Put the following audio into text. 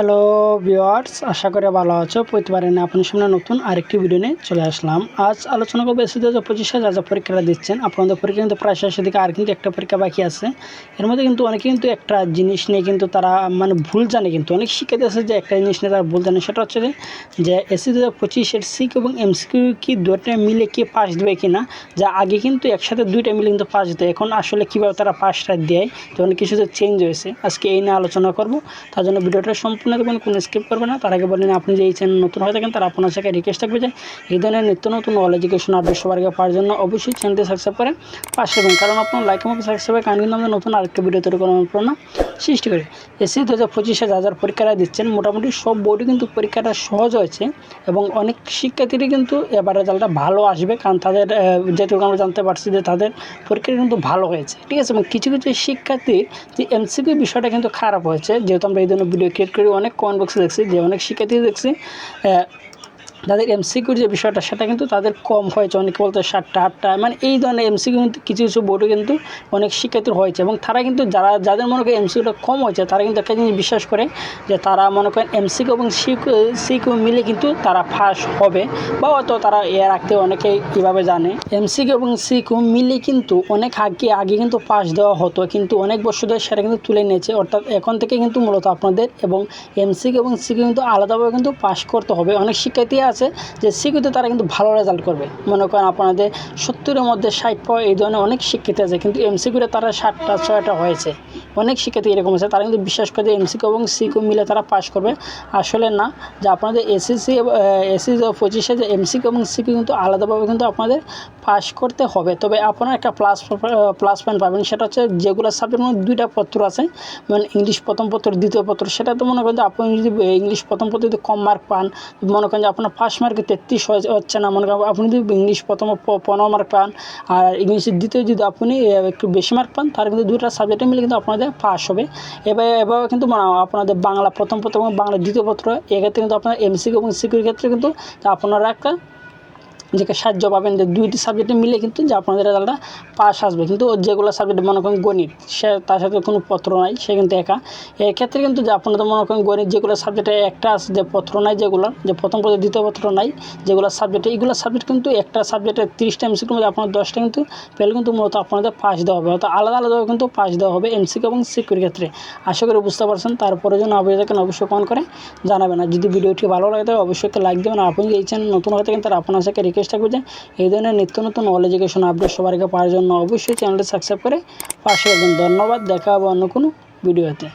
Hello viewers, আশা করি ভালো আছো। প্রতিবারে না আপনার সামনে নতুন আরেকটি ভিডিও নিয়ে চলে আসলাম। আজ আলোচনা করবো এসএসসি 2025 যা যা পরীক্ষাটা দিচ্ছেন আপনাদের পরীক্ষা কিন্তু প্রায় শেষের দিকে, আর কিন্তু একটা পরীক্ষা বাকি আছে। এর মধ্যে কিন্তু অনেকে কিন্তু একটা জিনিস নিয়ে কিন্তু তারা ভুল জানে, কিন্তু অনেক শিক্ষার্থী আছে যে একটা জিনিস নিয়ে তারা ভুল জানে। সেটা হচ্ছে যে এসএসসি 2025 সিক এবং এমসিকিউ কি দুটো মিলে কি পাস দেবে কিনা, যা আগে কিন্তু একসাথে দুইটা মিলে কিন্তু পাস দেয়। এখন আসলে কীভাবে তারা পাসটা দেয়, তো অনেক কিছু চেঞ্জ হয়েছে। আজকে এই নিয়ে আলোচনা করব, তার জন্য ভিডিওটা সম্পূর্ণ দেখবেন, কোনো স্কিপ করবে না। তার আগে বলেন, আপনি যে এই চ্যানেল নতুন হয়ে থাকেন তারা আপনার সাথে রিকোয়েস্ট থাকবে যে এই ধরনের নিত্য নতুন অল এডুকেশন আপডেট সবার আগে পাওয়ার জন্য অবশ্যই চ্যানেলটি সাবস্ক্রাইব করে পাশে থাকবেন, কারণ আপনার লাইক এবং সাবস্ক্রাইবের কারণে কিন্তু আমরা নতুন আরেকটা ভিডিও তৈরি করার প্রেরণা সৃষ্টি করি। এসএসসি 2025 যা যার পরীক্ষাটা দিচ্ছেন, মোটামুটি সব বোর্ডে কিন্তু পরীক্ষাটা সহজ হয়েছে এবং অনেক শিক্ষার্থীরই কিন্তু এবার রেজাল্টটা ভালো আসবে, কারণ তাদের যেটুকু আমরা জানতে পারছি যে তাদের পরীক্ষাটা কিন্তু ভালো হয়েছে, ঠিক আছে। এবং কিছু কিছু শিক্ষার্থীর যে এমসিকিউ বিষয়টা কিন্তু খারাপ হয়েছে, যেহেতু আমরা এই ধরনের ভিডিও ক্রিয়েট করি। অনেক কমেন্ট বক্সে দেখছি যে অনেক শিক্ষার্থী দেখছি তাদের এমসিকিউর যে বিষয়টা সেটা কিন্তু তাদের কম হয়েছে, অনেকে বলতে 7টা 8টা, এই ধরনের এমসিকিউ কিন্তু কিছু কিছু বোর্ডে কিন্তু অনেক শিক্ষার্থীর হয়েছে। এবং তারা কিন্তু যাদের মনে করেন এমসিকিউটা কম হয়েছে, তারা কিন্তু একটা জিনিস বিশ্বাস করে যে তারা মনে করেন এমসিকিউ এবং সিকিউ মিলে কিন্তু তারা ফার্স্ট হবে, বা হয়তো তারা এর আগে অনেকেই কীভাবে জানে এমসিকিউ এবং সিকিউ মিলে কিন্তু অনেক আগে কিন্তু পাস দেওয়া হতো, কিন্তু অনেক বছর ধরে সেটা কিন্তু তুলে নিয়েছে। অর্থাৎ এখন থেকে কিন্তু মূলত আপনাদের এবং এমসিকিউ এবং সিকিউ কিন্তু আলাদাভাবে কিন্তু পাস করতে হবে। অনেক শিক্ষার্থী আছে যে সিকিউতে তারা কিন্তু ভালো রেজাল্ট করবে, মনে করেন আপনাদের 70-এর মধ্যে 60 পাওয়া, এই ধরনের অনেক শিক্ষার্থী আছে, কিন্তু এমসিকিউতে তারা 7টা 6টা হয়েছে। অনেক শিক্ষার্থী এরকম আছে, তারা কিন্তু বিশ্বাস করে যে এমসিকিউ এবং সিকিউ মিলে তারা পাস করবে। আসলে না, যে আপনাদের এসএসসি 2025 যে এমসিকিউ এবং সিকিউ কিন্তু আলাদাভাবে কিন্তু আপনাদের পাস করতে হবে। তবে আপনারা একটা প্লাস পয়েন্ট পাবেন, সেটা হচ্ছে যেগুলো সাবজেক্ট দুইটা পত্র আছে, ইংলিশ প্রথম পত্র দ্বিতীয় পত্র, সেটা তো মনে করেন যে আপনি যদি ইংলিশ প্রথম পত্র যদি কম মার্ক পান, মনে করেন যে আপনার পাস মার্কে 33 হচ্ছে না, মনে করেন আপনি যদি ইংলিশ প্রথম 15 মার্ক পান আর ইংলিশের দ্বিতীয় যদি আপনি একটু বেশি মার্ক পান, তার কিন্তু দুইটা সাবজেক্টে মিলে কিন্তু আপনাদের পাস হবে। এভাবে কিন্তু আপনাদের বাংলা প্রথম পত্র এবং বাংলা দ্বিতীয় পত্র, এক্ষেত্রে কিন্তু আপনার এমসিকিউ এবং সিকিউর ক্ষেত্রে কিন্তু আপনারা একটা যে সাহায্য পাবেন, যে দুইটি সাবজেক্টে মিলে কিন্তু যে আপনাদের রেজাল্টটা পাস আসবে। কিন্তু যেগুলো সাবজেক্টে মনে করেন গণিত, সে তার সাথে কোনো পত্র নাই, সে কিন্তু একা। এক্ষেত্রে কিন্তু যে আপনাদের মনে করেন গণিত যেগুলো সাবজেক্টে একটা আছে, যে পত্র নাই, যেগুলো যে প্রথম পত্র দ্বিতীয় পত্র নাই, যেগুলো সাবজেক্টে, এইগুলো সাবজেক্ট কিন্তু একটা সাবজেক্টে 30টা এমসিকিউর মধ্যে আপনার 10টা কিন্তু পেলে কিন্তু মূলত আপনাদের পাস দেওয়া হবে, অর্থাৎ আলাদাভাবে কিন্তু পাস দেওয়া হবে এমসিকিউ এবং সিকিউর ক্ষেত্রে। আশা করি বুঝতে পারছেন। তারপরে যেন আপনি থাকেন অবশ্যই কমেন্ট করে জানাবেন, আর যদি ভিডিওটি ভালো লাগে তাহলে অবশ্যই লাইক দেবেন। আপনি এই চ্যানেল নতুন হয়ে থাকেন তারা আপনার সাথে রিকোয়েস্ট থাকবে যে এই ধরনের নিত্য নতুন অল এডুকেশন আপডেট সবার আগে পাওয়ার জন্য অবশ্যই চ্যানেলটি সাবস্ক্রাইব করে পাশে থাকবেন। ধন্যবাদ, দেখা হবে অন্য কোনো ভিডিওতে।